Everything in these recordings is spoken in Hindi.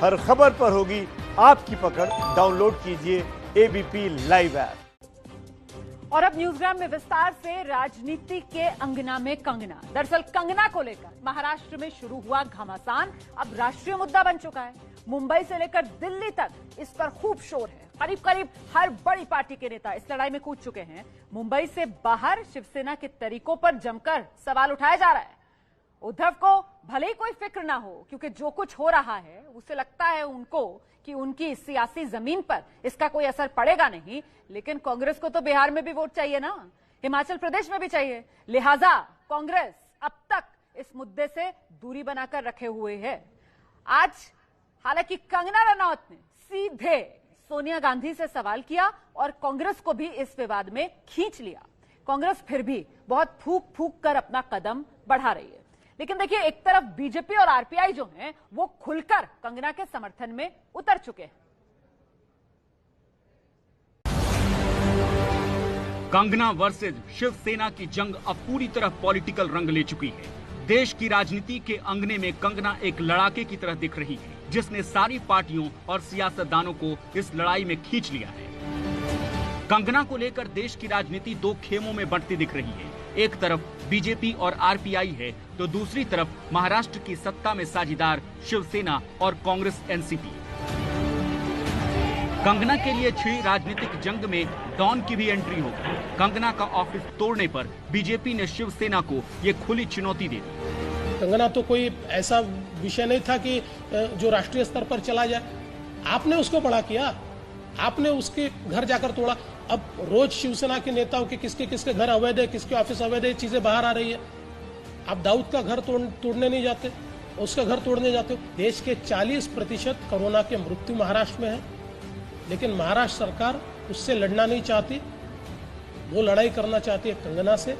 हर खबर पर होगी आपकी पकड़। डाउनलोड कीजिए एबीपी लाइव ऐप। और अब न्यूज़ग्राम में विस्तार से राजनीति के अंगना में कंगना। दरअसल कंगना को लेकर महाराष्ट्र में शुरू हुआ घमासान अब राष्ट्रीय मुद्दा बन चुका है। मुंबई से लेकर दिल्ली तक इस पर खूब शोर है। करीब करीब हर बड़ी पार्टी के नेता इस लड़ाई में कूद चुके हैं। मुंबई से बाहर शिवसेना के तरीकों पर जमकर सवाल उठाया जा रहा है। उद्धव को भले ही कोई फिक्र ना हो, क्योंकि जो कुछ हो रहा है उसे लगता है उनको कि उनकी सियासी जमीन पर इसका कोई असर पड़ेगा नहीं, लेकिन कांग्रेस को तो बिहार में भी वोट चाहिए ना, हिमाचल प्रदेश में भी चाहिए। लिहाजा कांग्रेस अब तक इस मुद्दे से दूरी बनाकर रखे हुए है। आज हालांकि कंगना रनौत ने सीधे सोनिया गांधी से सवाल किया और कांग्रेस को भी इस विवाद में खींच लिया। कांग्रेस फिर भी बहुत फूक फूक कर अपना कदम बढ़ा रही है, लेकिन देखिए एक तरफ बीजेपी और आरपीआई जो हैं वो खुलकर कंगना के समर्थन में उतर चुके हैं। कंगना वर्सेस शिवसेना की जंग अब पूरी तरह पॉलिटिकल रंग ले चुकी है। देश की राजनीति के अंगने में कंगना एक लड़ाके की तरह दिख रही है, जिसने सारी पार्टियों और सियासतदानों को इस लड़ाई में खींच लिया है। कंगना को लेकर देश की राजनीति दो खेमों में बंटती दिख रही है। एक तरफ बीजेपी और आरपीआई है, तो दूसरी तरफ महाराष्ट्र की सत्ता में साझीदार शिवसेना और कांग्रेस एनसीपी। कंगना के लिए छिड़ी राजनीतिक जंग में डॉन की भी एंट्री होगी। कंगना का ऑफिस तोड़ने पर बीजेपी ने शिवसेना को ये खुली चुनौती दे दी। कंगना तो कोई ऐसा विषय नहीं था कि जो राष्ट्रीय स्तर पर चला जाए। आपने उसको बड़ा किया, आपने उसके घर जाकर तोड़ा। अब रोज शिवसेना के नेताओं के किसके घर अवैध है, किसके ऑफिस अवैध है, चीजें बाहर आ रही है। आप दाऊद का घर तोड़ने नहीं जाते, उसका घर तोड़ने जाते हो। देश के 40% कोरोना के मृत्यु महाराष्ट्र में है, लेकिन महाराष्ट्र सरकार उससे लड़ना नहीं चाहती, वो लड़ाई करना चाहती है कंगना से।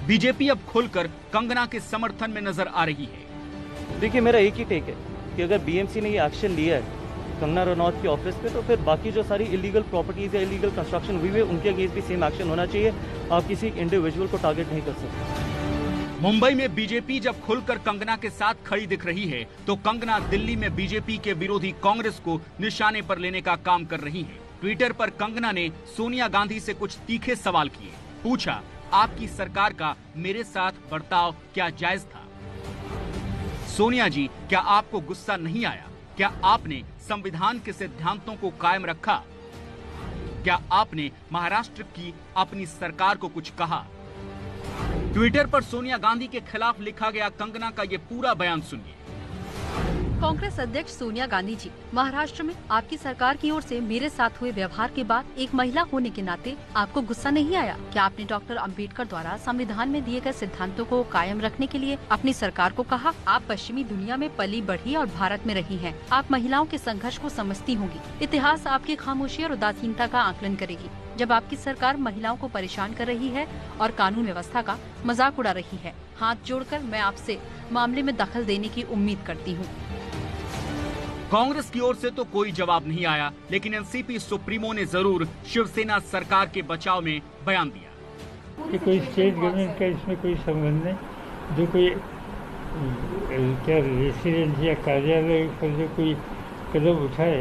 बीजेपी अब खुलकर कंगना के समर्थन में नजर आ रही है। देखिए मेरा एक ही टेक है कि अगर बीएमसी ने ये एक्शन लिया है कंगना रनौत के ऑफिस पे, तो फिर बाकी जो सारी इलीगल प्रॉपर्टीज या इलीगल कंस्ट्रक्शन हुई है उनके अगेंस्ट भी सेम एक्शन होना चाहिए। आप किसी इंडिविजुअल को टारगेट नहीं कर सकते। मुंबई में बीजेपी जब खुलकर कंगना के साथ खड़ी दिख रही है, तो कंगना दिल्ली में बीजेपी के विरोधी कांग्रेस को निशाने पर लेने का काम कर रही है। ट्विटर पर कंगना ने सोनिया गांधी से कुछ तीखे सवाल किए। पूछा, आपकी सरकार का मेरे साथ बर्ताव क्या जायज था? सोनिया जी, क्या आपको गुस्सा नहीं आया? क्या आपने संविधान के सिद्धांतों को कायम रखा? क्या आपने महाराष्ट्र की अपनी सरकार को कुछ कहा? ट्विटर पर सोनिया गांधी के खिलाफ लिखा गया कंगना का ये पूरा बयान सुनिए। कांग्रेस अध्यक्ष सोनिया गांधी जी, महाराष्ट्र में आपकी सरकार की ओर से मेरे साथ हुए व्यवहार के बाद एक महिला होने के नाते आपको गुस्सा नहीं आया? क्या आपने डॉक्टर अंबेडकर द्वारा संविधान में दिए गए सिद्धांतों को कायम रखने के लिए अपनी सरकार को कहा? आप पश्चिमी दुनिया में पली बढ़ी और भारत में रही हैं। आप महिलाओं के संघर्ष को समझती होंगी। इतिहास आपकी खामोशी और उदासीनता का आकलन करेगी जब आपकी सरकार महिलाओं को परेशान कर रही है और कानून व्यवस्था का मजाक उड़ा रही है। हाथ जोड़कर मैं आपसे मामले में दखल देने की उम्मीद करती हूँ। कांग्रेस की ओर से तो कोई जवाब नहीं आया, लेकिन एनसीपी सुप्रीमो ने जरूर शिवसेना सरकार के बचाव में बयान दिया कि कोई स्टेट गवर्नमेंट का इसमें कोई संबंध नहीं। जो कोई क्या रेसिडेंस या कार्यालय पर जो कोई कदम उठाए,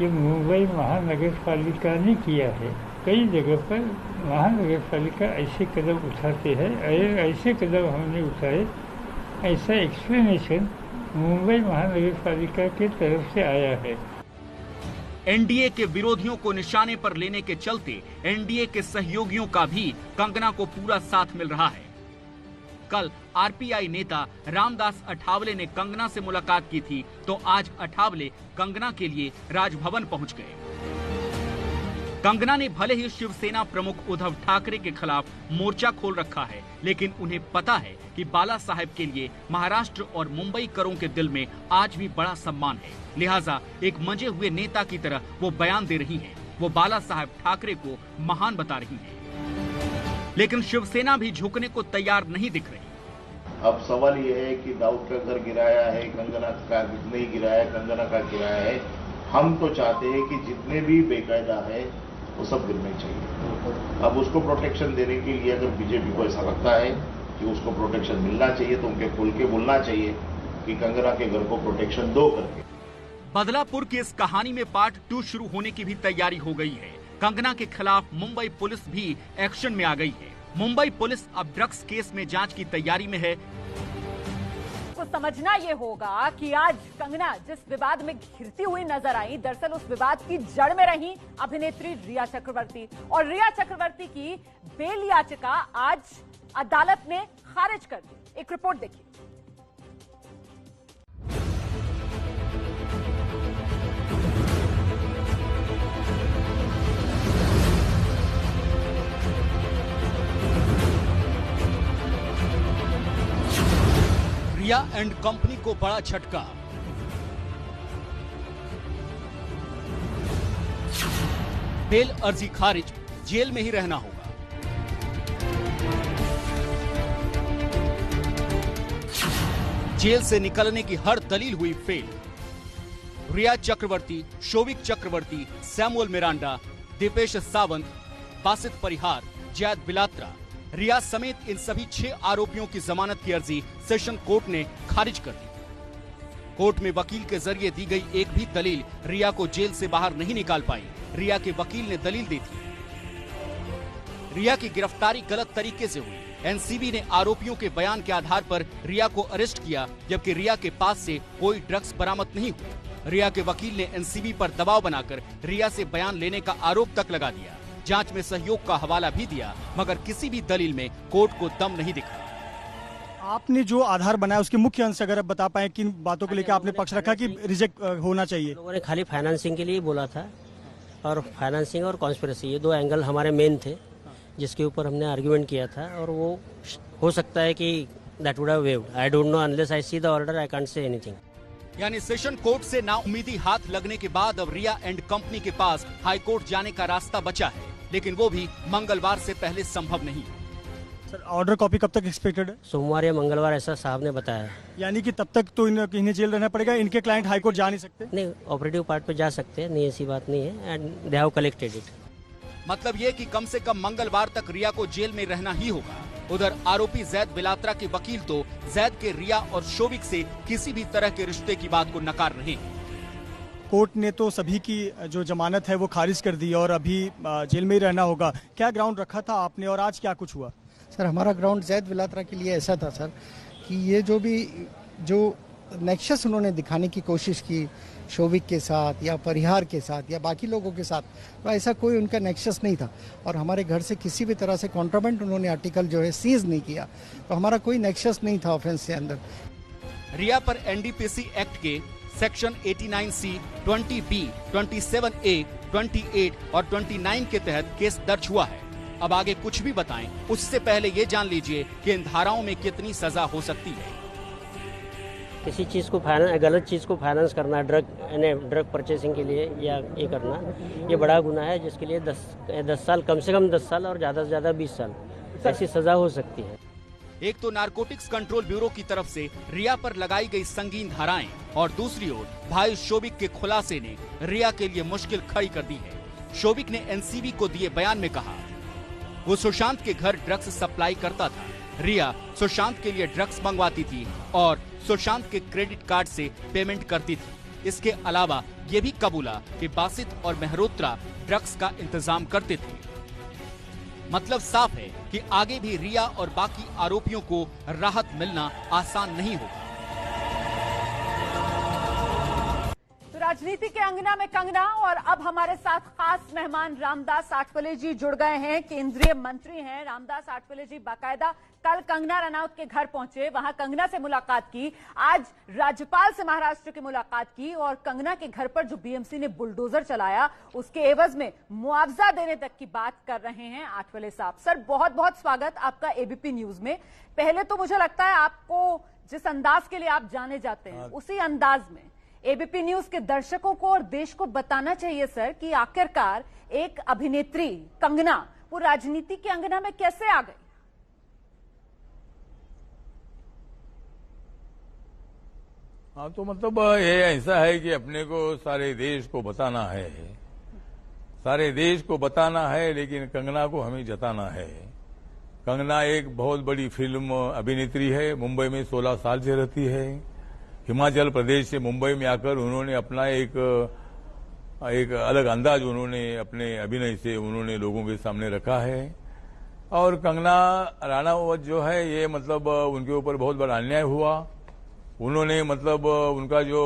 ये मुंबई महानगर पालिका ने किया है। कई जगह पर महानगर पालिका ऐसे कदम उठाते हैं, ऐसे कदम हमने उठाए, ऐसा एक्सप्लेनेशन मुंबई महानगर पालिका की तरफ से आया है। एनडीए के विरोधियों को निशाने पर लेने के चलते एनडीए के सहयोगियों का भी कंगना को पूरा साथ मिल रहा है। कल आरपीआई नेता रामदास अठावले ने कंगना से मुलाकात की थी, तो आज अठावले कंगना के लिए राजभवन पहुंच गए। कंगना ने भले ही शिवसेना प्रमुख उद्धव ठाकरे के खिलाफ मोर्चा खोल रखा है, लेकिन उन्हें पता है कि बाला साहेब के लिए महाराष्ट्र और मुंबई करों के दिल में आज भी बड़ा सम्मान है। लिहाजा एक मंजे हुए नेता की तरह वो बयान दे रही है। वो बाला साहेब ठाकरे को महान बता रही है, लेकिन शिवसेना भी झुकने को तैयार नहीं दिख रही। अब सवाल ये है कि दाऊद का घर गिराया है, कंगना का नहीं गिराया, कंगना का गिराया है। हम तो चाहते हैं कि जितने भी बेकायदा है वो सब गिरने चाहिए। अब उसको प्रोटेक्शन देने के लिए अगर बीजेपी को ऐसा लगता है कि उसको प्रोटेक्शन मिलना चाहिए, तो उनके खुल के बोलना चाहिए कि कंगना के घर को प्रोटेक्शन दो करके। बदलापुर की इस कहानी में पार्ट 2 शुरू होने की भी तैयारी हो गई है। कंगना के खिलाफ मुंबई पुलिस भी एक्शन में आ गई है। मुंबई पुलिस अब ड्रग्स केस में जांच की तैयारी में है। तो समझना ये होगा कि आज कंगना जिस विवाद में घिरती हुई नजर आई, दरअसल उस विवाद की जड़ में रही अभिनेत्री रिया चक्रवर्ती, और रिया चक्रवर्ती की बेल याचिका आज अदालत ने खारिज कर दी। एक रिपोर्ट देखिए। रिया एंड कंपनी को बड़ा झटका। बेल अर्जी खारिज, जेल में ही रहना होगा। जेल से निकलने की हर दलील हुई फेल। रिया चक्रवर्ती, शोविक चक्रवर्ती, सैमुअल मिरांडा, दीपेश सावंत, बासित परिहार, जैद बिलात्रा, रिया समेत इन सभी 6 आरोपियों की जमानत की अर्जी सेशन कोर्ट ने खारिज कर दी। कोर्ट में वकील के जरिए दी गई एक भी दलील रिया को जेल से बाहर नहीं निकाल पाई। रिया के वकील ने दलील दी थी रिया की गिरफ्तारी गलत तरीके से हुई। एनसीबी ने आरोपियों के बयान के आधार पर रिया को अरेस्ट किया, जबकि रिया के पास से कोई ड्रग्स बरामद नहीं हुआ। रिया के वकील ने एनसीबी पर दबाव बनाकर रिया से बयान लेने का आरोप तक लगा दिया। जांच में सहयोग का हवाला भी दिया, मगर किसी भी दलील में कोर्ट को दम नहीं दिखा। आपने जो आधार बनाया उसके मुख्य अंश अगर आप बता पाए, किन बातों को लेकर आपने पक्ष रखा कि रिजेक्ट होना चाहिए? लोगों ने खाली फाइनेंसिंग के लिए बोला था, और फाइनेंसिंग और कॉन्स्पिरेसी, ये 2 एंगल हमारे मेन थे जिसके ऊपर हमने आर्ग्यूमेंट किया था। और वो हो सकता है कि that would have waived. I don't know, unless I see the order I can't say anything. यानी सेशन कोर्ट से नाउम्मीदी हाथ लगने के बाद अब रिया एंड कंपनी के पास हाई कोर्ट जाने का रास्ता बचा है, लेकिन वो भी मंगलवार से पहले संभव नहीं। सर, ऑर्डर कॉपी कब तक एक्सपेक्टेड है? सोमवार या मंगलवार, ऐसा साहब ने बताया। यानी कि तब तक तो इन्हें जेल रहना पड़ेगा, इनके क्लाइंट हाई कोर्ट जा नहीं सकते? नहीं, ऑपरेटिव पार्ट पे जा सकते हैं, नहीं ऐसी बात नहीं है, and they have collected it. मतलब ये कि कम से कम मंगलवार तक रिया को जेल में रहना ही होगा। उधर आरोपी जैद बिलात्रा के वकील तो जैद के रिया और शोविक से किसी भी तरह के रिश्ते की बात को नकार रहे हैं। कोर्ट ने तो सभी की जो जमानत है वो खारिज कर दी और अभी जेल में ही रहना होगा। क्या ग्राउंड रखा था आपने और आज क्या कुछ हुआ? सर, हमारा ग्राउंड जैद बिलात्रा के लिए ऐसा था सर कि ये जो नेक्सस उन्होंने दिखाने की कोशिश की शोविक के साथ या परिहार के साथ या बाकी लोगों के साथ, तो ऐसा कोई उनका नेक्सस नहीं था। और हमारे घर से किसी भी तरह से कॉन्ट्राबेंड उन्होंने आर्टिकल जो है सीज नहीं किया, तो हमारा कोई नेक्सस नहीं था ऑफेंस से अंदर। रिया पर एनडीपीसी एक्ट के सेक्शन 89C, 20B, 27A, 28 और 29 के तहत केस दर्ज हुआ है। अब आगे कुछ भी बताएं, उससे पहले ये जान लीजिए कि इन धाराओं में कितनी सजा हो सकती है। किसी चीज़ को गलत चीज़ को फाइनेंस करना, ड्रग परचेसिंग के लिए या ये करना, ये बड़ा गुनाह है, जिसके लिए 10 साल, कम से कम 10 साल और ज़्यादा से ज़्यादा 20 साल ऐसी सज़ा हो सकती है। एक तो नारकोटिक्स कंट्रोल ब्यूरो की तरफ से रिया पर लगाई गई संगीन धाराएं, और दूसरी ओर भाई शोविक के खुलासे ने रिया के लिए मुश्किल खड़ी कर दी है। शोविक ने एनसीबी को दिए बयान में कहा वो सुशांत के घर ड्रग्स सप्लाई करता था। रिया सुशांत के लिए ड्रग्स मंगवाती थी और सुशांत के क्रेडिट कार्ड से पेमेंट करती थी। इसके अलावा ये भी कबूला कि बासित और मेहरोत्रा ड्रग्स का इंतजाम करते थे। मतलब साफ है कि आगे भी रिया और बाकी आरोपियों को राहत मिलना आसान नहीं होगा। तो राजनीति के अंगना में कंगना, और अब हमारे साथ खास मेहमान रामदास आठवले जी जुड़ गए हैं। केंद्रीय मंत्री हैं रामदास आठवले जी। बाकायदा कल कंगना रनौत के घर पहुंचे, वहां कंगना से मुलाकात की, आज राज्यपाल से महाराष्ट्र की मुलाकात की, और कंगना के घर पर जो बीएमसी ने बुलडोजर चलाया उसके एवज में मुआवजा देने तक की बात कर रहे हैं आठवले साहब। सर, बहुत बहुत स्वागत आपका एबीपी न्यूज में। पहले तो मुझे लगता है आपको जिस अंदाज के लिए आप जाने जाते हैं, उसी अंदाज में एबीपी न्यूज के दर्शकों को और देश को बताना चाहिए सर कि आखिरकार एक अभिनेत्री कंगना वो राजनीति के अंगना में कैसे आ गई। हाँ, तो मतलब ये ऐसा है कि अपने को सारे देश को बताना है, सारे देश को बताना है, लेकिन कंगना को हमें जताना है। कंगना एक बहुत बड़ी फिल्म अभिनेत्री है, मुंबई में 16 साल से रहती है। हिमाचल प्रदेश से मुंबई में आकर उन्होंने अपना एक अलग अंदाज उन्होंने अपने अभिनय से उन्होंने लोगों के सामने रखा है। और कंगना राणावत जो है ये मतलब उनके ऊपर बहुत बड़ा अन्याय हुआ। उन्होंने मतलब उनका जो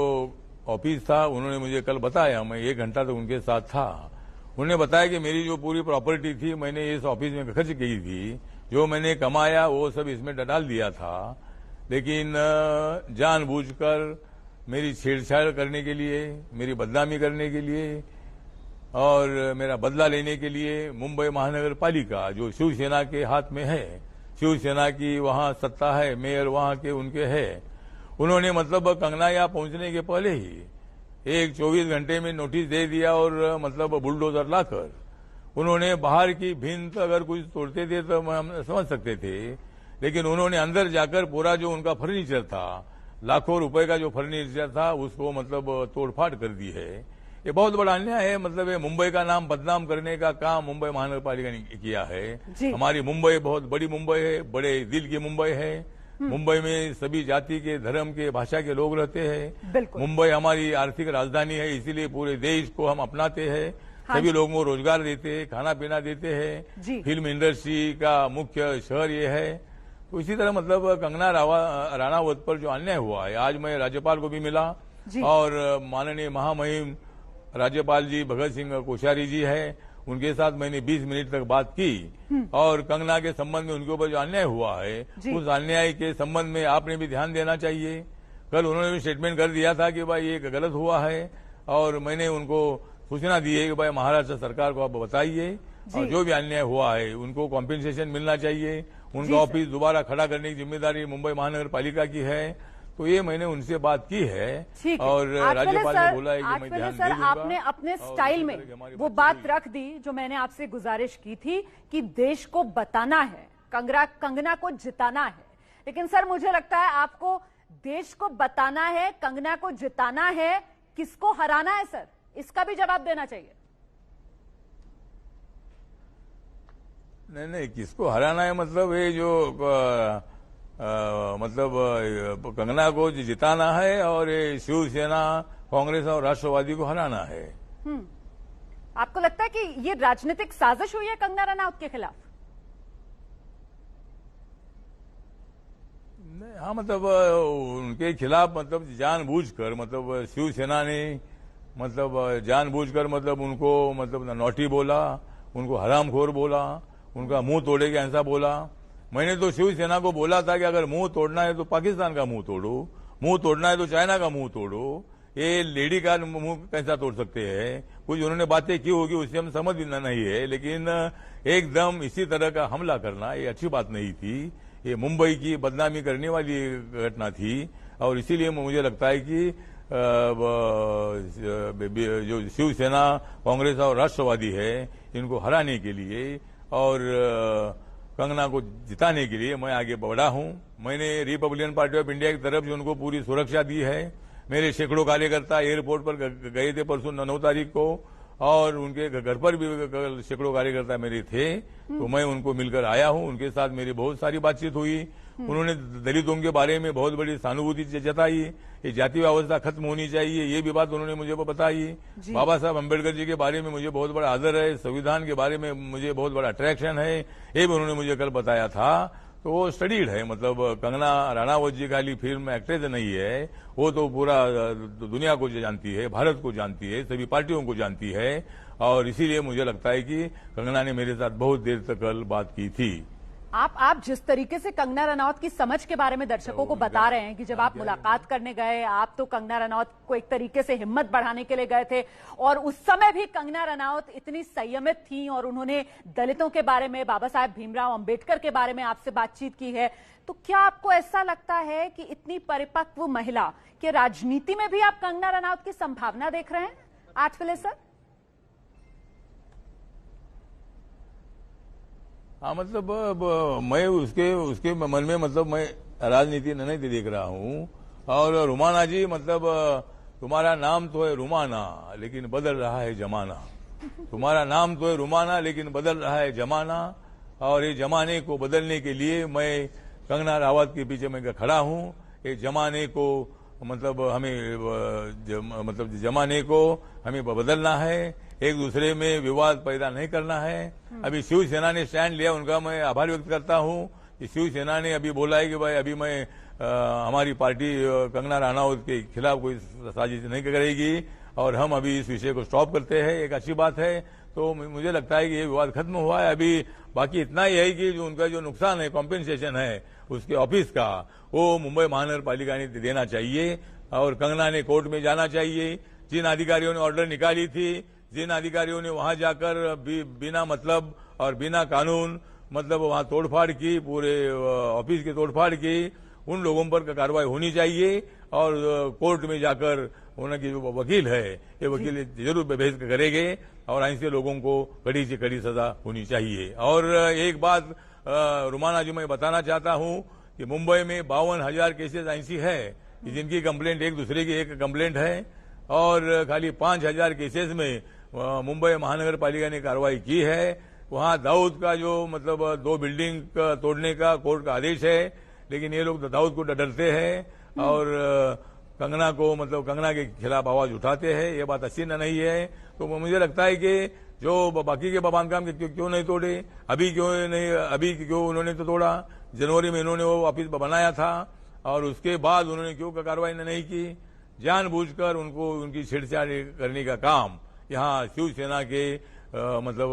ऑफिस था उन्होंने मुझे कल बताया, मैं 1 घंटा तक उनके साथ था। उन्होंने बताया कि मेरी जो पूरी प्रॉपर्टी थी मैंने इस ऑफिस में खर्च की थी, जो मैंने कमाया वो सब इसमें डाल दिया था, लेकिन जानबूझकर मेरी छेड़छाड़ करने के लिए, मेरी बदनामी करने के लिए और मेरा बदला लेने के लिए मुंबई महानगर पालिका जो शिवसेना के हाथ में है, शिवसेना की वहां सत्ता है, मेयर वहां के उनके है, उन्होंने मतलब कंगना यहाँ पहुंचने के पहले ही 24 घंटे में नोटिस दे दिया और मतलब बुलडोजर लाकर उन्होंने बाहर की भिंत अगर कुछ तोड़ते थे तो हम समझ सकते थे, लेकिन उन्होंने अंदर जाकर पूरा जो उनका फर्नीचर था, लाखों रुपए का जो फर्नीचर था उसको मतलब तोड़फाड़ कर दी है। ये बहुत बड़ा अन्याय है। मतलब ये मुंबई का नाम बदनाम करने का काम मुंबई महानगर पालिका ने किया है। हमारी मुंबई बहुत बड़ी मुंबई है, बड़े दिल की मुंबई है। मुंबई में सभी जाति के, धर्म के, भाषा के लोग रहते हैं। मुंबई हमारी आर्थिक राजधानी है, इसीलिए पूरे देश को हम अपनाते हैं। सभी लोगों को रोजगार देते हैं, खाना पीना देते हैं। फिल्म इंडस्ट्री का मुख्य शहर ये है। तो इसी तरह मतलब कंगना राणावत पर जो अन्याय हुआ है, आज मैं राज्यपाल को भी मिला और माननीय महामहिम राज्यपाल जी भगत सिंह कोश्यारी जी है, उनके साथ मैंने 20 मिनट तक बात की और कंगना के संबंध में उनके ऊपर जो अन्याय हुआ है उस अन्याय के संबंध में आपने भी ध्यान देना चाहिए। कल उन्होंने भी स्टेटमेंट कर दिया था कि भाई ये गलत हुआ है और मैंने उनको सूचना दी है कि भाई महाराष्ट्र सरकार को आप बताइए और जो भी अन्याय हुआ है उनको कॉम्पेंसेशन मिलना चाहिए। उनका ऑफिस दोबारा खड़ा करने की जिम्मेदारी मुंबई महानगर पालिका की है। तो ये मैंने उनसे बात की है और राज्यपाल ने बोला है कि मैं ध्यान दे दूंगा। आपने अपने स्टाइल में वो बात रख दी जो मैंने आपसे गुजारिश की थी कि देश को बताना है, कंगना को जिताना है। लेकिन सर मुझे लगता है आपको देश को बताना है, कंगना को जिताना है, किसको हराना है सर, इसका भी जवाब देना चाहिए। नहीं, किसको हराना है मतलब ये जो मतलब कंगना को जिताना है और ये शिवसेना, कांग्रेस और राष्ट्रवादी को हराना है। आपको लगता है कि ये राजनीतिक साजिश हुई है कंगना रनौत के खिलाफ? हाँ, मतलब उनके खिलाफ मतलब जानबूझकर मतलब शिवसेना ने मतलब जानबूझकर मतलब उनको मतलब नौटी बोला, उनको हरामखोर बोला, उनका मुंह तोड़ेगा ऐसा बोला। मैंने तो शिवसेना को बोला था कि अगर मुंह तोड़ना है तो पाकिस्तान का मुंह तोड़ो, मुंह तोड़ना है तो चाइना का मुंह तोड़ो, ये लेडी का मुंह कैसा तोड़ सकते हैं। कुछ उन्होंने बातें की होगी उससे हम समझ नहीं है, लेकिन एकदम इसी तरह का हमला करना ये अच्छी बात नहीं थी। ये मुंबई की बदनामी करने वाली घटना थी और इसीलिए मुझे लगता है कि जो शिवसेना, कांग्रेस और राष्ट्रवादी है इनको हराने के लिए और कंगना को जिताने के लिए मैं आगे बढ़ा हूं। मैंने रिपब्लिकन पार्टी ऑफ इंडिया की तरफ से उनको पूरी सुरक्षा दी है। मेरे सैकड़ों कार्यकर्ता एयरपोर्ट पर गए थे परसों 9 तारीख को और उनके घर पर भी सैकड़ों कार्यकर्ता मेरे थे, तो मैं उनको मिलकर आया हूं। उनके साथ मेरी बहुत सारी बातचीत हुई। उन्होंने दलितों के बारे में बहुत बड़ी सहानुभूति जताई। ये जाति व्यवस्था खत्म होनी चाहिए, ये भी बात उन्होंने मुझे बताई। बाबा साहब अम्बेडकर जी के बारे में मुझे बहुत बड़ा आदर है, संविधान के बारे में मुझे बहुत बड़ा अट्रैक्शन है, ये भी उन्होंने मुझे कल बताया था। तो वो स्टडीड है। मतलब कंगना राणावत जी खाली फिल्म एक्ट्रेस नहीं है, वो तो पूरा दुनिया को जानती है, भारत को जानती है, सभी पार्टियों को जानती है और इसीलिए मुझे लगता है कि कंगना ने मेरे साथ बहुत देर तक कल बात की थी। आप जिस तरीके से कंगना रनौत की समझ के बारे में दर्शकों को बता रहे हैं कि जब आप मुलाकात करने गए, आप तो कंगना रनौत को एक तरीके से हिम्मत बढ़ाने के लिए गए थे और उस समय भी कंगना रनौत इतनी संयमित थी और उन्होंने दलितों के बारे में, बाबा साहेब भीमराव अंबेडकर के बारे में आपसे बातचीत की है, तो क्या आपको ऐसा लगता है कि इतनी परिपक्व महिला के राजनीति में भी आप कंगना रनौत की संभावना देख रहे हैं आठवले सर? हाँ, मतलब मैं उसके मन में मतलब मैं राजनीति नहीं देख रहा हूँ। और रुमाना जी, मतलब तुम्हारा नाम तो है रुमाना लेकिन बदल रहा है जमाना। तुम्हारा नाम तो है रुमाना लेकिन बदल रहा है जमाना और ये जमाने को बदलने के लिए मैं कंगना राणावत के पीछे मैं खड़ा हूँ। ये जमाने को मतलब हमें मतलब जमाने को हमें बदलना है, एक दूसरे में विवाद पैदा नहीं करना है। अभी शिवसेना ने स्टैंड लिया, उनका मैं आभार व्यक्त करता हूं कि शिवसेना ने अभी बोला है कि भाई अभी मैं हमारी पार्टी कंगना रनौत के खिलाफ कोई साजिश नहीं करेगी और हम अभी इस विषय को स्टॉप करते हैं, एक अच्छी बात है। तो मुझे लगता है कि ये विवाद खत्म हुआ है। अभी बाकी इतना ही है कि जो उनका जो नुकसान है, कॉम्पेंसेशन है उसके ऑफिस का, वो मुंबई महानगर पालिका ने देना चाहिए और कंगना ने कोर्ट में जाना चाहिए। जिन अधिकारियों ने ऑर्डर निकाली थी, जिन अधिकारियों ने वहां जाकर बिना मतलब और बिना कानून मतलब वहां तोड़फाड़ की, पूरे ऑफिस की तोड़फाड़ की, उन लोगों पर कार्रवाई होनी चाहिए और कोर्ट में जाकर उनकी जो वकील है, ये वकील जरूर बहस करेंगे और ऐसे लोगों को कड़ी से कड़ी सजा होनी चाहिए। और एक बात रुमाना जी मैं बताना चाहता हूं कि मुंबई में 52,000 केसेस ऐसी है कि जिनकी कंप्लेंट एक दूसरे की एक कंप्लेंट है और खाली 5,000 केसेस में मुंबई महानगर पालिका ने कार्रवाई की है। वहां दाऊद का जो मतलब 2 बिल्डिंग तोड़ने का कोर्ट का आदेश है, लेकिन ये लोग दाऊद को डरते हैं और कंगना को मतलब कंगना के खिलाफ आवाज उठाते हैं। ये बात अच्छी नहीं है। तो मुझे लगता है कि जो बाकी के बांधकाम के क्यों नहीं तोड़े, अभी क्यों उन्होंने तो तोड़ा। जनवरी में इन्होंने वो ऑफिस बनाया था और उसके बाद उन्होंने क्यों कार्रवाई नहीं की। जानबूझकर उनको उनकी छेड़छाड़ करने का काम यहाँ शिवसेना के मतलब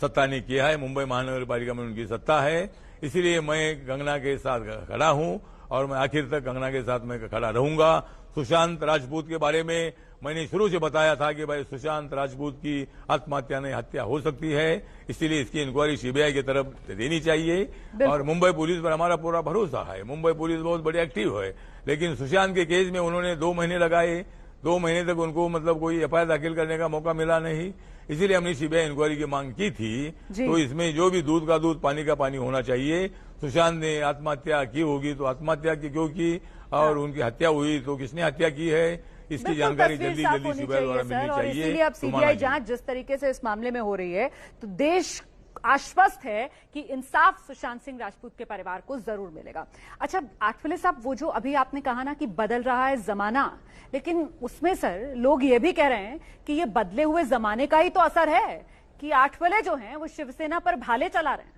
सत्ता ने किया है। मुंबई महानगर पालिका में उनकी सत्ता है, इसीलिए मैं कंगना के साथ खड़ा हूं और मैं आखिर तक कंगना के साथ मैं खड़ा रहूंगा। सुशांत राजपूत के बारे में मैंने शुरू से बताया था कि भाई सुशांत राजपूत की आत्महत्या नहीं हत्या हो सकती है, इसीलिए इसकी इंक्वायरी सीबीआई की तरफ देनी चाहिए और मुंबई पुलिस पर हमारा पूरा भरोसा है। मुंबई पुलिस बहुत बड़ी एक्टिव है, लेकिन सुशांत के केस में उन्होंने 2 महीने लगाए, 2 महीने तक उनको मतलब कोई एफआईआर दाखिल करने का मौका मिला नहीं, इसीलिए हमने सीबीआई इंक्वायरी की मांग की थी। तो इसमें जो भी दूध का दूध पानी का पानी होना चाहिए। सुशांत ने आत्महत्या की होगी तो आत्महत्या की क्यों की और उनकी हत्या हुई तो किसने हत्या की है, इसकी जानकारी जल्दी सीबीआई द्वारा मिलनी चाहिए। इसीलिए अब सीबीआई जांच जिस तरीके से इस मामले में हो रही है तो देश आश्वस्त है कि इंसाफ सुशांत सिंह राजपूत के परिवार को जरूर मिलेगा। अच्छा आठवले साहब, वो जो अभी आपने कहा ना कि बदल रहा है जमाना, लेकिन उसमें सर लोग ये भी कह रहे हैं कि ये बदले हुए जमाने का ही तो असर है कि आठवले जो हैं वो शिवसेना पर भाले चला रहे हैं।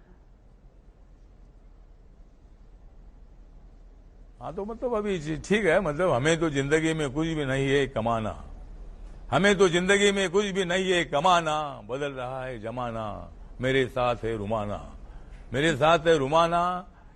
हाँ तो मतलब अभी ठीक है, मतलब हमें तो जिंदगी में कुछ भी नहीं है कमाना, हमें तो जिंदगी में कुछ भी नहीं है कमाना, बदल रहा है जमाना, मेरे साथ है रुमाना, मेरे साथ है रुमाना,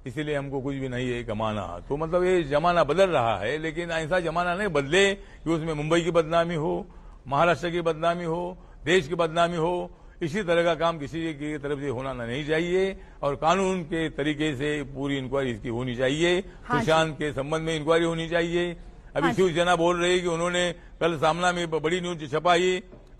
इसीलिए हमको कुछ भी नहीं है कमाना। तो मतलब ये जमाना बदल रहा है, लेकिन ऐसा जमाना नहीं बदले कि उसमें मुंबई की बदनामी हो, महाराष्ट्र की बदनामी हो, देश की बदनामी हो। इसी तरह का काम किसी की तरफ से होना नहीं चाहिए और कानून के तरीके से पूरी इंक्वायरी इसकी होनी चाहिए। सुशांत के संबंध में इंक्वायरी होनी चाहिए। अभी शिवसेना बोल रही है कि उन्होंने कल सामना में बड़ी न्यूज छपाई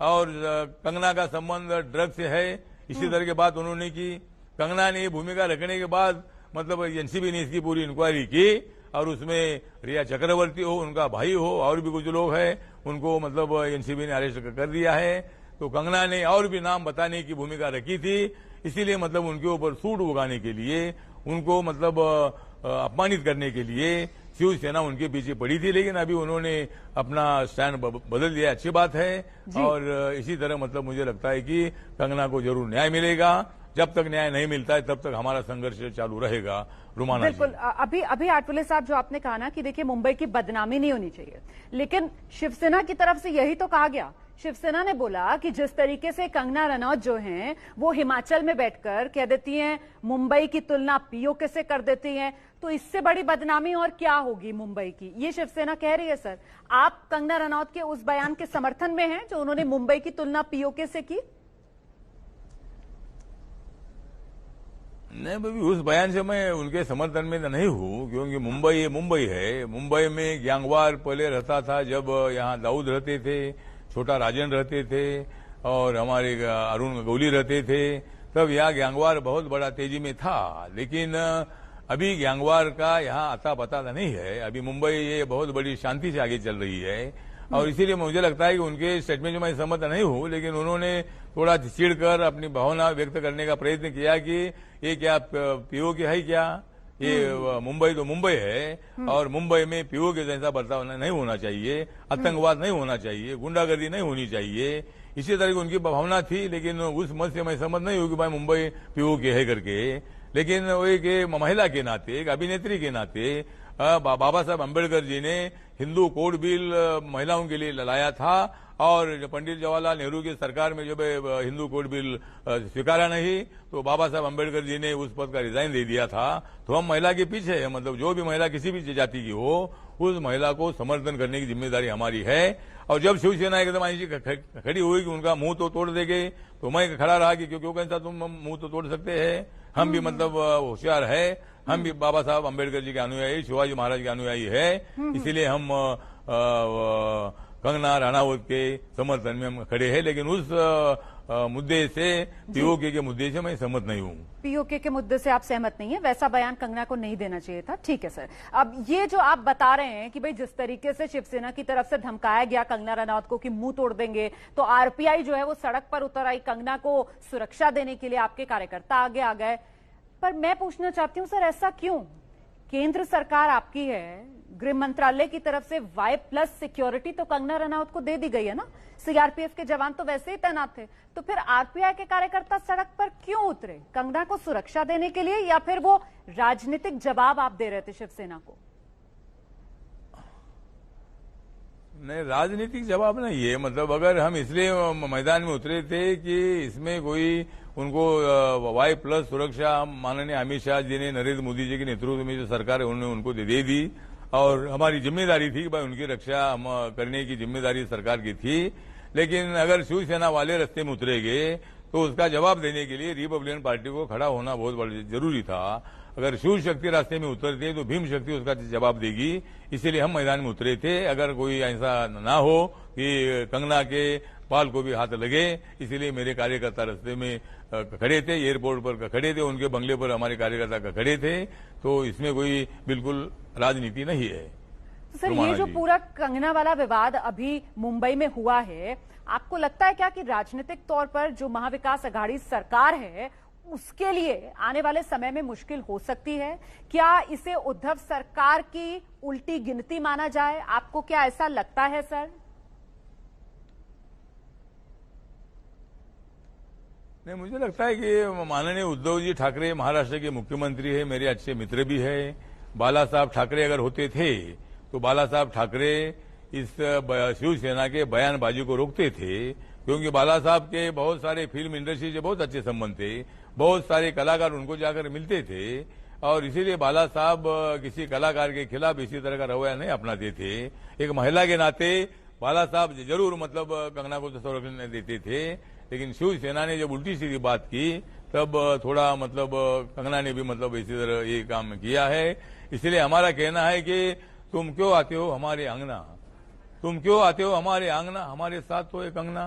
और कंगना का संबंध ड्रग से है, इसी तरह की बात उन्होंने की। कंगना ने भूमिका रखने के बाद मतलब एनसीबी ने इसकी पूरी इंक्वायरी की और उसमें रिया चक्रवर्ती हो, उनका भाई हो और भी कुछ लोग हैं, उनको मतलब एनसीबी ने अरेस्ट कर दिया है। तो कंगना ने और भी नाम बताने की भूमिका रखी थी, इसीलिए मतलब उनके ऊपर सूट उगाने के लिए, उनको मतलब अपमानित करने के लिए शिवसेना उनके पीछे पड़ी थी। लेकिन अभी उन्होंने अपना स्टैंड बदल लिया, अच्छी बात है। और इसी तरह मतलब मुझे लगता है कि कंगना को जरूर न्याय मिलेगा। जब तक न्याय नहीं मिलता है तब तक हमारा संघर्ष चालू रहेगा। रुमाना बिल्कुल। अभी आठवले साहब जो आपने कहा ना कि देखिए मुंबई की बदनामी नहीं होनी चाहिए, लेकिन शिवसेना की तरफ से यही तो कहा गया। शिवसेना ने बोला कि जिस तरीके से कंगना रनौत जो हैं वो हिमाचल में बैठकर कह देती हैं मुंबई की तुलना पीओके से कर देती हैं, तो इससे बड़ी बदनामी और क्या होगी मुंबई की, ये शिवसेना कह रही है। सर आप कंगना रनौत के उस बयान के समर्थन में हैं जो उन्होंने मुंबई की तुलना पीओके से की? नहीं भाई, उस बयान से मैं उनके समर्थन में नहीं हूं, क्योंकि मुंबई है। मुंबई में गैंगवार पहले रहता था, जब यहाँ दाऊद रहते थे, छोटा राजन रहते थे और हमारे अरुण गौली रहते थे, तब यहाँ गैंगवार बहुत बड़ा तेजी में था। लेकिन अभी गैंगवार का यहाँ आता पता नहीं है। अभी मुंबई ये बहुत बड़ी शांति से आगे चल रही है और इसीलिए मुझे लगता है कि उनके स्टेटमेंट में मैं सहमत नहीं हूं, लेकिन उन्होंने थोड़ा चिढ़कर अपनी भावना व्यक्त करने का प्रयत्न किया कि ये क्या पीओके है क्या, ये मुंबई तो मुंबई है और मुंबई में पीओ के जैसा बर्ताव नहीं होना चाहिए, आतंकवाद नहीं होना चाहिए, गुंडागर्दी नहीं होनी चाहिए, इसी तरह की उनकी भावना थी। लेकिन उस मत से मैं समझ नहीं होगी भाई मुंबई पीओ के है करके। लेकिन वो एक महिला के नाते, एक अभिनेत्री के नाते बाबा साहब अम्बेडकर जी ने हिंदू कोड बिल महिलाओं के लिए लाया था और पंडित जवाहरलाल नेहरू की सरकार में जब हिंदू कोड बिल स्वीकारा नहीं तो बाबा साहब अम्बेडकर जी ने उस पद का रिजाइन दे दिया था। तो हम महिला के पीछे है, मतलब जो भी महिला किसी भी जाति की हो उस महिला को समर्थन करने की जिम्मेदारी हमारी है। और जब शिवसेना एकदम ऐसी खड़ी हुई कि उनका मुंह तो तोड़ देंगे तो मैं खड़ा रहा कि क्यों कैसा तुम मुंह तो तोड़ सकते हैं, हम भी मतलब होशियार है, हम भी बाबा साहब अम्बेडकर जी के अनुयायी, शिवाजी महाराज के अनुयायी है, इसीलिए हम कंगना रनावत के समर्थन में हम खड़े हैं। लेकिन उस मुद्दे से पीओके के मुद्दे से मैं सहमत नहीं हूँ। पीओके के मुद्दे से आप सहमत नहीं है, वैसा बयान कंगना को नहीं देना चाहिए था। ठीक है सर, अब ये जो आप बता रहे हैं कि भाई जिस तरीके से शिवसेना की तरफ से धमकाया गया कंगना रनावत को कि मुंह तोड़ देंगे, तो आरपीआई जो है वो सड़क पर उतर आई कंगना को सुरक्षा देने के लिए, आपके कार्यकर्ता आगे आ गए। पर मैं पूछना चाहती हूँ सर, ऐसा क्यों? केंद्र सरकार आपकी है, गृह मंत्रालय की तरफ से Y+ सिक्योरिटी तो कंगना रनावत को दे दी गई है ना, सीआरपीएफ के जवान तो वैसे ही तैनात थे, तो फिर आरपीआई के कार्यकर्ता सड़क पर क्यों उतरे? कंगना को सुरक्षा देने के लिए या फिर वो राजनीतिक जवाब आप दे रहे थे शिवसेना को? नहीं, राजनीतिक जवाब नहीं है। मतलब अगर हम इसलिए मैदान में उतरे थे कि इसमें कोई उनको Y+ सुरक्षा माननीय अमित शाह जी ने, नरेंद्र मोदी जी के नेतृत्व में जो सरकार है उन्होंने उनको दे दी और हमारी जिम्मेदारी थी कि भाई उनकी रक्षा हम करने की जिम्मेदारी सरकार की थी। लेकिन अगर शिवसेना वाले रास्ते में उतरेंगे तो उसका जवाब देने के लिए रिपब्लिकन पार्टी को खड़ा होना बहुत जरूरी था। अगर शिव शक्ति रास्ते में उतरते तो भीम शक्ति उसका जवाब देगी, इसीलिए हम मैदान में उतरे थे। अगर कोई ऐसा ना हो कि कंगना के पाल को भी हाथ लगे, इसीलिए मेरे कार्यकर्ता रास्ते में खड़े थे, एयरपोर्ट पर खड़े थे, उनके बंगले पर हमारे कार्यकर्ता खड़े थे। तो इसमें कोई बिल्कुल राजनीति नहीं है। सर, ये जो पूरा कंगना वाला विवाद अभी मुंबई में हुआ है, आपको लगता है क्या कि राजनीतिक तौर पर जो महाविकास अघाड़ी सरकार है उसके लिए आने वाले समय में मुश्किल हो सकती है? क्या इसे उद्धव सरकार की उल्टी गिनती माना जाए? आपको क्या ऐसा लगता है सर? नहीं, मुझे लगता है कि माननीय उद्धव जी ठाकरे महाराष्ट्र के मुख्यमंत्री है, मेरे अच्छे मित्र भी है। बाला साहब ठाकरे अगर होते थे तो बाला साहब ठाकरे इस शिवसेना के बयानबाजी को रोकते थे, क्योंकि बाला साहब के बहुत सारे फिल्म इंडस्ट्री से बहुत अच्छे संबंध थे, बहुत सारे कलाकार उनको जाकर मिलते थे और इसीलिए बाला साहब किसी कलाकार के खिलाफ इसी तरह का रवैया नहीं अपनाते थे। एक महिला के नाते बाला साहब जरूर मतलब कंगना को तो संरक्षण नहीं देते थे, लेकिन शिवसेना ने जब उल्टी सीधी बात की तब थोड़ा मतलब कंगना ने भी मतलब इसी तरह ये काम किया है। इसलिए हमारा कहना है कि तुम क्यों आते हो हमारे आंगना, तुम क्यों आते हो हमारे आंगना, हमारे साथ तो एक कंगना,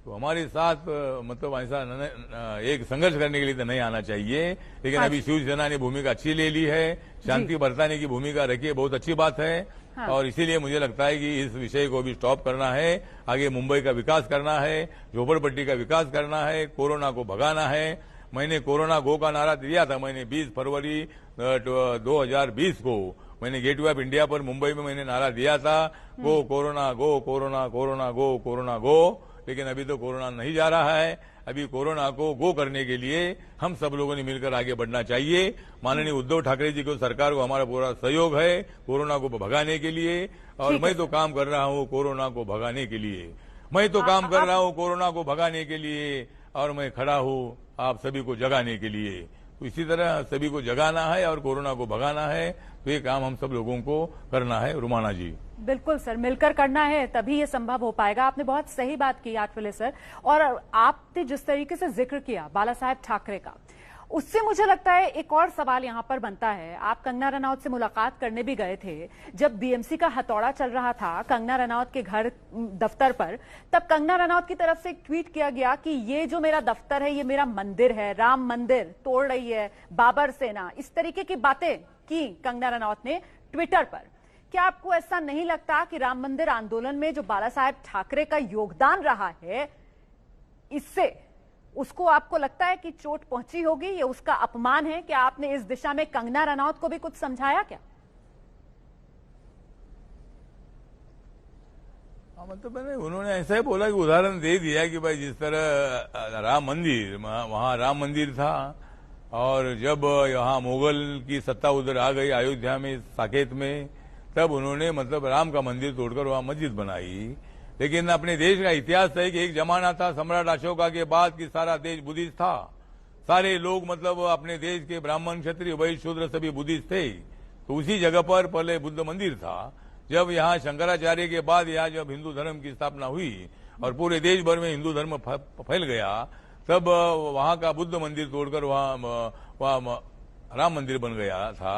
तो हमारे साथ मतलब ऐसा एक संघर्ष करने के लिए तो नहीं आना चाहिए। लेकिन अभी शिवसेना ने भूमिका अच्छी ले ली है, शांति बरताने की भूमिका रखी है, बहुत अच्छी बात है। हाँ। और इसीलिए मुझे लगता है कि इस विषय को भी स्टॉप करना है, आगे मुंबई का विकास करना है, झोपड़पट्टी का विकास करना है, कोरोना को भगाना है। मैंने कोरोना गो का नारा दिया था, मैंने 20 फरवरी 2020 को मैंने गेटवे ऑफ इंडिया पर मुंबई में मैंने नारा दिया था, गो कोरोना गो, कोरोना कोरोना गो, कोरोना गो। लेकिन अभी तो कोरोना नहीं जा रहा है। अभी कोरोना को गो करने के लिए हम सब लोगों ने मिलकर आगे बढ़ना चाहिए। माननीय उद्धव ठाकरे जी को, सरकार को हमारा पूरा सहयोग है कोरोना को भगाने के लिए, और मैं तो काम कर रहा हूँ कोरोना को भगाने के लिए, मैं तो काम कर रहा हूँ कोरोना को भगाने के लिए, और मैं खड़ा हूँ आप सभी को जगाने के लिए। तो इसी तरह सभी को जगाना है और कोरोना को भगाना है, तो ये काम हम सब लोगों को करना है। रुमाना जी, बिल्कुल सर, मिलकर करना है तभी ये संभव हो पाएगा। आपने बहुत सही बात की आठवले सर, और आपने जिस तरीके से जिक्र किया बाला साहेब ठाकरे का, उससे मुझे लगता है एक और सवाल यहां पर बनता है। आप कंगना रनावत से मुलाकात करने भी गए थे जब बीएमसी का हथौड़ा चल रहा था कंगना रनावत के घर दफ्तर पर, तब कंगना रनावत की तरफ से एक ट्वीट किया गया कि ये जो मेरा दफ्तर है ये मेरा मंदिर है, राम मंदिर तोड़ रही है बाबर सेना, इस तरीके की बातें की कंगना रनावत ने ट्विटर पर। क्या आपको ऐसा नहीं लगता कि राम मंदिर आंदोलन में जो बाला साहेब ठाकरे का योगदान रहा है, इससे उसको आपको लगता है कि चोट पहुंची होगी, ये उसका अपमान है? क्या आपने इस दिशा में कंगना रनौत को भी कुछ समझाया क्या? मतलब मैंने उन्होंने ऐसा ही बोला कि उदाहरण दे दिया कि भाई जिस तरह राम मंदिर, वहां राम मंदिर था और जब यहाँ मुगल की सत्ता उधर आ गई अयोध्या में, साकेत में, तब उन्होंने मतलब राम का मंदिर तोड़कर वहां मस्जिद बनाई। लेकिन अपने देश का इतिहास है कि एक जमाना था सम्राट अशोका के बाद कि सारा देश बुद्धिस्ट था। सारे लोग मतलब अपने देश के ब्राह्मण, क्षत्रिय, वैश्य, शूद्र सभी बुद्धिस्ट थे। तो उसी जगह पर पहले बुद्ध मंदिर था। जब यहाँ शंकराचार्य के बाद यहाँ जब हिंदू धर्म की स्थापना हुई और पूरे देश भर में हिंदू धर्म फैल गया, तब वहां का बुद्ध मंदिर तोड़कर वहां राम मंदिर बन गया था।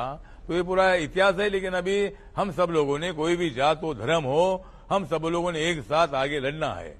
तो ये पूरा इतिहास है। लेकिन अभी हम सब लोगों ने, कोई भी जात हो, धर्म हो, हम सब लोगों ने एक साथ आगे लड़ना है।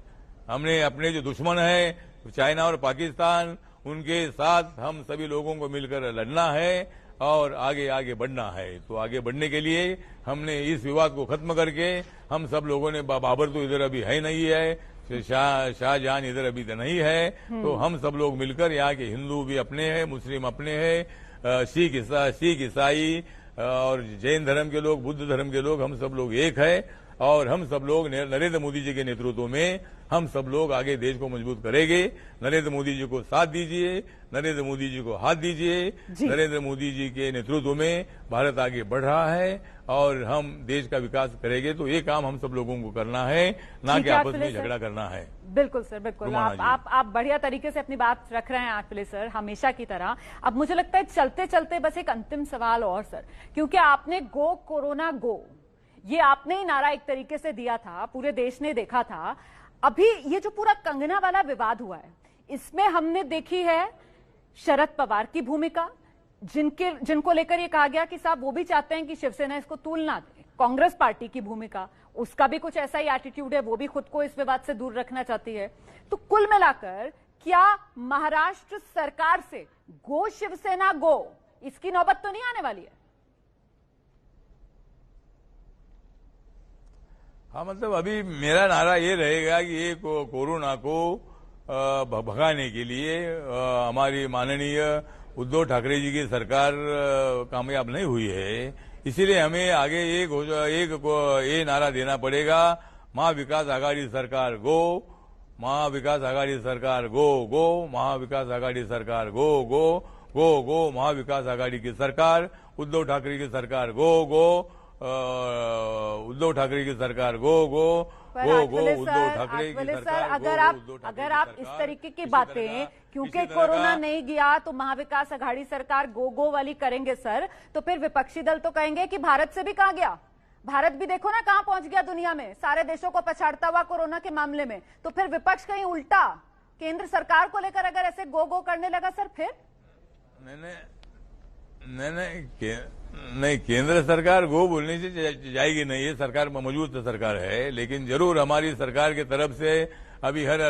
हमने अपने जो दुश्मन है चाइना और पाकिस्तान, उनके साथ हम सभी लोगों को मिलकर लड़ना है और आगे आगे बढ़ना है। तो आगे बढ़ने के लिए हमने इस विवाद को खत्म करके हम सब लोगों ने, बाबर तो इधर अभी है नहीं है, शाहजहां इधर अभी तो नहीं है, तो हम सब लोग मिलकर यहाँ के हिंदू भी अपने हैं, मुस्लिम अपने हैं, सिख ईसाई और जैन धर्म के लोग, बुद्ध धर्म के लोग, हम सब लोग एक है। और हम सब लोग नरेंद्र मोदी जी के नेतृत्व में हम सब लोग आगे देश को मजबूत करेंगे। नरेंद्र मोदी जी को साथ दीजिए, नरेंद्र मोदी जी को हाथ दीजिए। नरेंद्र मोदी जी के नेतृत्व में भारत आगे बढ़ रहा है और हम देश का विकास करेंगे। तो ये काम हम सब लोगों को करना है, ना कि आपस में झगड़ा करना है। बिल्कुल सर, बिल्कुल। आप बढ़िया तरीके से अपनी बात रख रहे हैं आठवले सर, हमेशा की तरह। अब मुझे लगता है चलते चलते बस एक अंतिम सवाल और सर, क्योंकि आपने गो कोरोना गो, ये आपने ही नारा एक तरीके से दिया था, पूरे देश ने देखा था। अभी ये जो पूरा कंगना वाला विवाद हुआ है, इसमें हमने देखी है शरद पवार की भूमिका, जिनको लेकर ये कहा गया कि साहब वो भी चाहते हैं कि शिवसेना इसको तूल ना दे। कांग्रेस पार्टी की भूमिका, उसका भी कुछ ऐसा ही एटीट्यूड है, वो भी खुद को इस विवाद से दूर रखना चाहती है। तो कुल मिलाकर क्या महाराष्ट्र सरकार से गो शिवसेना गो, इसकी नौबत तो नहीं आने वाली है? हाँ, मतलब अभी मेरा नारा ये रहेगा कि ये कोरोना को भगाने के लिए हमारी माननीय उद्धव ठाकरे जी की सरकार कामयाब नहीं हुई है। इसीलिए हमें आगे ये नारा देना पड़ेगा, महाविकास आघाड़ी सरकार गो, महाविकास आघाड़ी सरकार गो गो, महाविकास आघाड़ी सरकार गो गो गो गो, महाविकास आघाड़ी की सरकार, उद्धव ठाकरे की सरकार गो गो, उद्धव ठाकरे की सरकार गो गो गो गो, उद्धव ठाकरे की सरकार। अगर आप इस तरीके की बातें, क्योंकि कोरोना नहीं गया तो महाविकास आघाड़ी सरकार गो गो वाली करेंगे सर, तो फिर विपक्षी दल तो कहेंगे कि भारत से भी कहां गया, भारत भी देखो ना कहां पहुंच गया दुनिया में, सारे देशों को पछाड़ता हुआ कोरोना के मामले में। तो फिर विपक्ष कहीं उल्टा केंद्र सरकार को लेकर अगर ऐसे गो गो करने लगा सर, फिर नहीं, केंद्र सरकार गो बोलने से जाएगी नहीं। ये सरकार मजबूत सरकार है, लेकिन जरूर हमारी सरकार की तरफ से अभी हर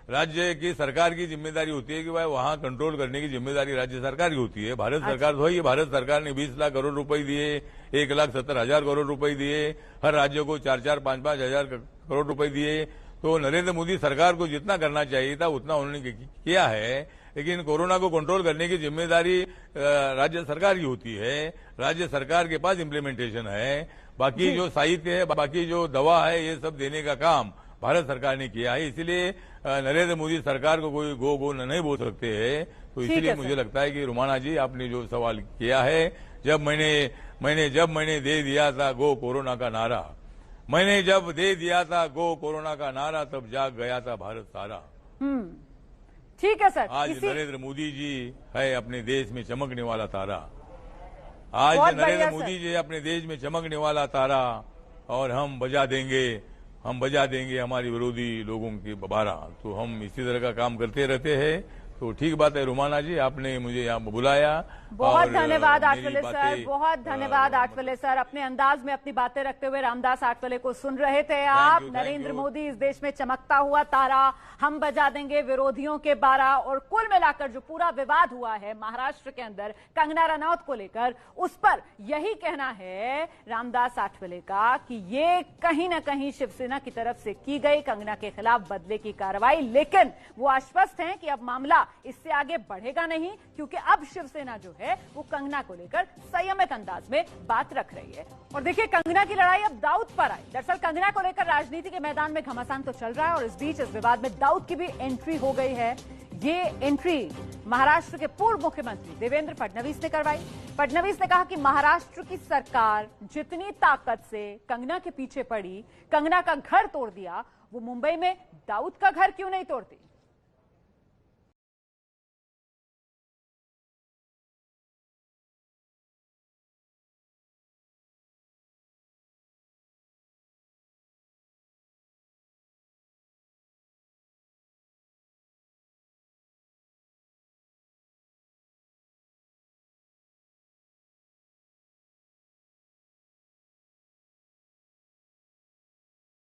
राज्य की सरकार की जिम्मेदारी होती है कि भाई वहां कंट्रोल करने की जिम्मेदारी राज्य सरकार की होती है। भारत सरकार तो है, भारत सरकार ने 20 लाख करोड़ रुपए दिए, 1,70,000 करोड़ रुपए दिए, हर राज्य को 4-4, 5-5 हजार करोड़ रुपए दिए। तो नरेंद्र मोदी सरकार को जितना करना चाहिए था उतना उन्होंने किया है। लेकिन कोरोना को कंट्रोल करने की जिम्मेदारी राज्य सरकार की होती है, राज्य सरकार के पास इम्प्लीमेंटेशन है। बाकी जो साहित्य है, बाकी जो दवा है, ये सब देने का काम भारत सरकार ने किया है। इसलिए नरेंद्र मोदी सरकार को कोई गो गो नहीं बोल सकते हैं। तो इसलिए मुझे लगता है कि रुमाना जी, आपने जो सवाल किया है, जब मैंने दे दिया था गो कोरोना का नारा, मैंने जब दे दिया था गो कोरोना का नारा, तब जाग गया था भारत सारा। ठीक है सर। आज नरेंद्र मोदी जी है अपने देश में चमकने वाला तारा। आज नरेंद्र मोदी जी अपने देश में चमकने वाला तारा, और हम बजा देंगे हमारी विरोधी लोगों की बारा। तो हम इसी तरह का काम करते रहते हैं। तो ठीक बात है रुमाना जी, आपने मुझे यहाँ बुलाया। बहुत और धन्यवाद मेरी आठवले सर, बातें, बहुत धन्यवाद आठवले सर। अपने अंदाज में अपनी बातें रखते हुए रामदास आठवले को सुन रहे थे आप। नरेंद्र मोदी इस देश में चमकता हुआ तारा, हम बजा देंगे विरोधियों के 12। और कुल मिलाकर जो पूरा विवाद हुआ है महाराष्ट्र के अंदर कंगना रनौत को लेकर, उस पर यही कहना है रामदास आठवले का कि ये कहीं ना कहीं शिवसेना की तरफ से की गई कंगना के खिलाफ बदले की कार्रवाई। लेकिन वो आश्वस्त हैं कि अब मामला इससे आगे बढ़ेगा नहीं, क्योंकि अब शिवसेना जो है वो कंगना को लेकर संयमित अंदाज में बात रख रही है। और देखिए, कंगना की लड़ाई अब दाऊद पर आई। दरअसल कंगना को लेकर राजनीति के मैदान में घमासान तो चल रहा है और इस बीच इस विवाद में दाऊद की भी एंट्री हो गई है। ये एंट्री महाराष्ट्र के पूर्व मुख्यमंत्री देवेंद्र फडणवीस ने करवाई। फडणवीस ने कहा कि महाराष्ट्र की सरकार जितनी ताकत से कंगना के पीछे पड़ी, कंगना का घर तोड़ दिया, वो मुंबई में दाऊद का घर क्यों नहीं तोड़ती।